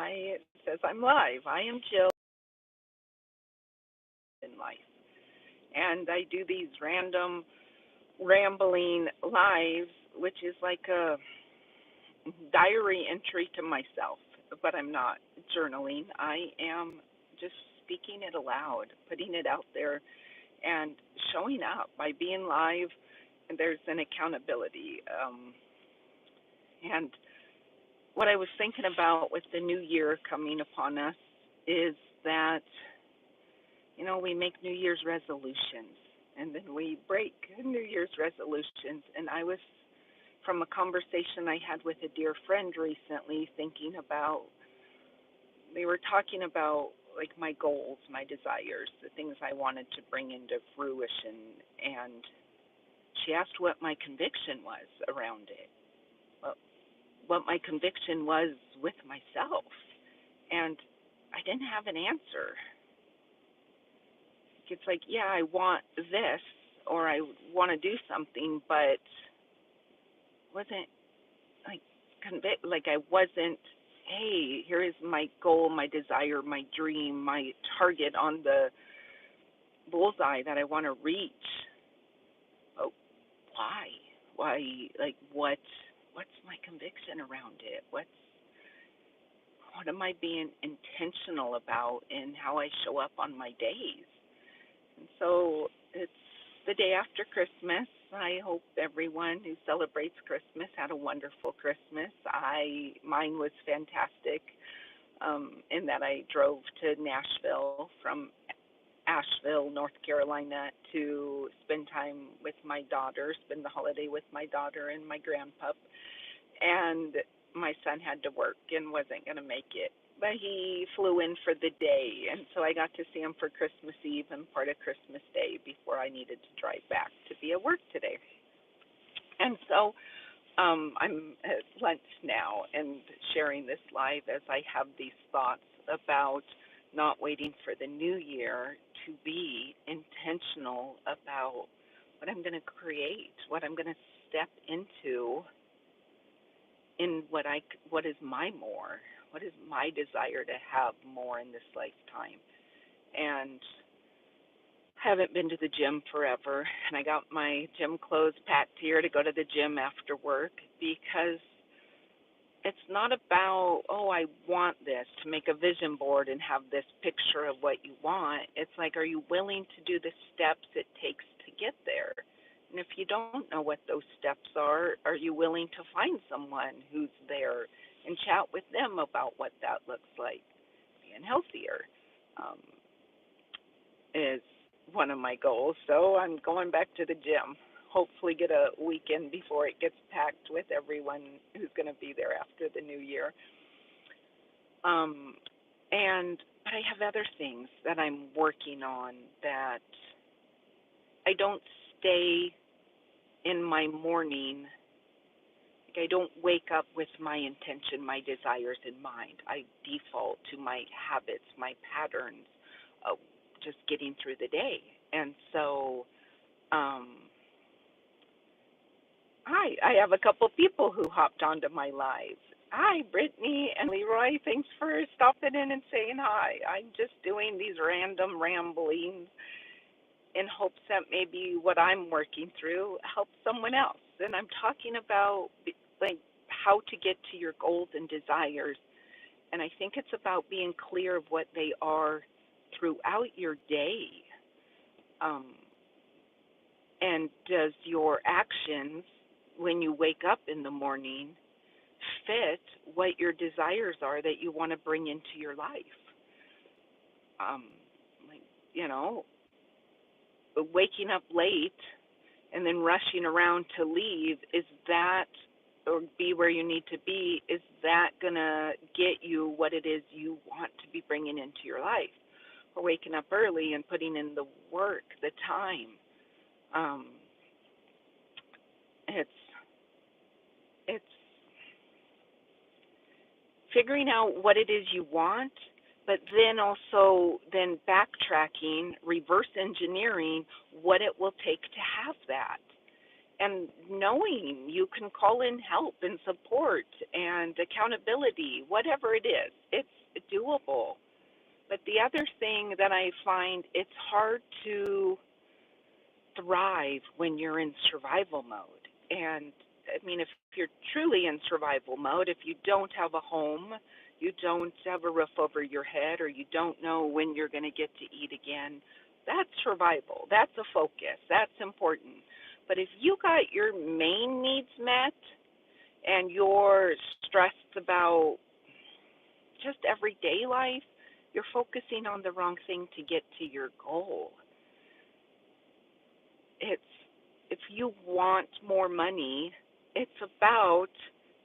It says I'm live. I am Jill in life. And I do these random rambling lives, which is like a diary entry to myself. But I'm not journaling. I am just speaking it aloud, putting it out there, and showing up by being live. And there's an accountability. And what I was thinking about with the new year coming upon us is that we make New Year's resolutions and then we break New Year's resolutions. And I was, from a conversation I had with a dear friend recently, thinking about, they were talking about like my goals, my desires, the things I wanted to bring into fruition. And she asked what my conviction was around it, what my conviction was with myself. And I didn't have an answer. It's like, yeah, I want this or I want to do something, but wasn't like like I wasn't, hey, here is my goal, my desire, my dream, my target on the bullseye that I want to reach. But why? Why? Like, what's my conviction around it? What am I being intentional about in how I show up on my days? And so it's the day after Christmas. I hope everyone who celebrates Christmas had a wonderful Christmas. Mine was fantastic, in that I drove to Nashville from Asheville, North Carolina, to spend time with my daughter, spend the holiday with my daughter and my grandpup. And my son had to work and wasn't going to make it, but he flew in for the day, and so I got to see him for Christmas Eve and part of Christmas Day before I needed to drive back to be at work today. And so I'm at lunch now and sharing this live as I have these thoughts about not waiting for the new year to be intentional about what I'm going to create, what I'm going to step into in what is my more, what is my desire to have more in this lifetime. And I haven't been to the gym forever, and I got my gym clothes packed here to go to the gym after work, because it's not about, oh, I want this, to make a vision board and have this picture of what you want. It's like, are you willing to do the steps it takes to get there? And if you don't know what those steps are you willing to find someone who's there and chat with them about what that looks like? Being healthier is one of my goals. So I'm going back to the gym. Hopefully get a weekend before it gets packed with everyone who's going to be there after the new year. But I have other things that I'm working on that I don't stay in my morning. Like, I don't wake up with my intention, my desires in mind. I default to my habits, my patterns of just getting through the day. And so I have a couple people who hopped onto my live. Hi, Brittany and Leroy. Thanks for stopping in and saying hi. I'm just doing these random ramblings in hopes that maybe what I'm working through helps someone else. And I'm talking about like how to get to your goals and desires. And I think it's about being clear of what they are throughout your day. And does your actions when you wake up in the morning fit what your desires are that you want to bring into your life? Like, waking up late and then rushing around to leave, is that, or be where you need to be, is that going to get you what it is you want to be bringing into your life? Or waking up early and putting in the work, the time. It's figuring out what it is you want, but then also then backtracking, reverse engineering what it will take to have that. and knowing you can call in help and support and accountability, whatever it is, it's doable. But the other thing that I find, it's hard to thrive when you're in survival mode. And I mean, if you're truly in survival mode, if you don't have a home, you don't have a roof over your head, or you don't know when you're going to get to eat again, that's survival. That's a focus. That's important. But if you got your main needs met and you're stressed about just everyday life, you're focusing on the wrong thing to get to your goal. It's if you want more money, it's about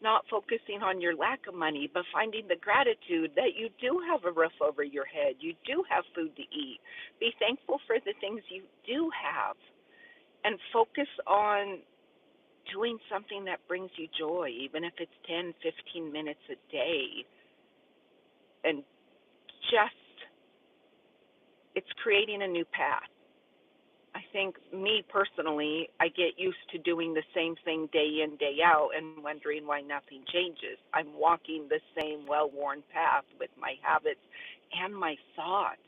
not focusing on your lack of money, but finding the gratitude that you do have a roof over your head, you do have food to eat. Be thankful for the things you do have and focus on doing something that brings you joy, even if it's 10, 15 minutes a day. And just, it's creating a new path. I think me personally, I get used to doing the same thing day in, day out and wondering why nothing changes. I'm walking the same well worn path with my habits and my thoughts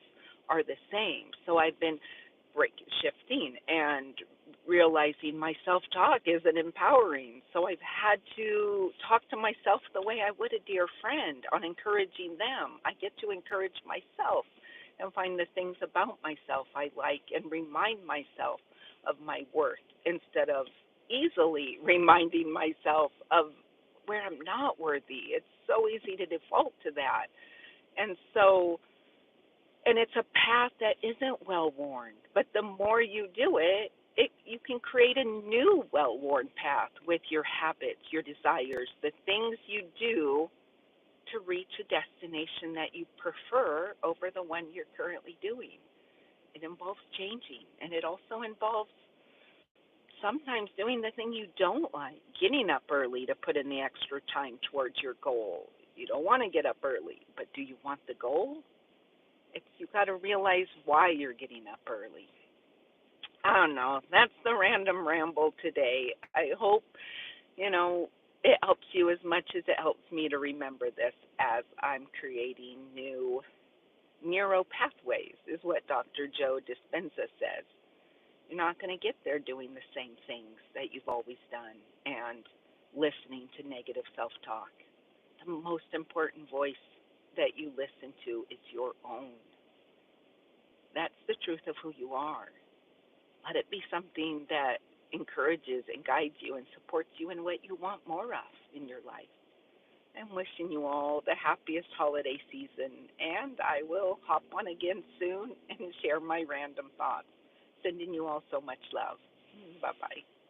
are the same. So I've been shifting and realizing my self talk isn't empowering. So I've had to talk to myself the way I would a dear friend on encouraging them. I get to encourage myself and find the things about myself I like and remind myself of my worth instead of easily reminding myself of where I'm not worthy. It's so easy to default to that. And so, and it's a path that isn't well worn, but the more you do it, you can create a new well worn path with your habits, your desires, the things you do to reach a destination that you prefer over the one you're currently doing. It involves changing, and it also involves sometimes doing the thing you don't like, getting up early to put in the extra time towards your goal. You don't want to get up early, but do you want the goal? It's you got to realize why you're getting up early. I don't know. That's the random ramble today. I hope, you know, it helps you as much as it helps me to remember this as I'm creating new neuro pathways, is what Dr. Joe Dispenza says. You're not going to get there doing the same things that you've always done and listening to negative self talk. The most important voice that you listen to is your own. That's the truth of who you are. Let it be something that encourages and guides you and supports you in what you want more of in your life. I'm wishing you all the happiest holiday season, and I will hop on again soon and share my random thoughts. Sending you all so much love. Bye bye.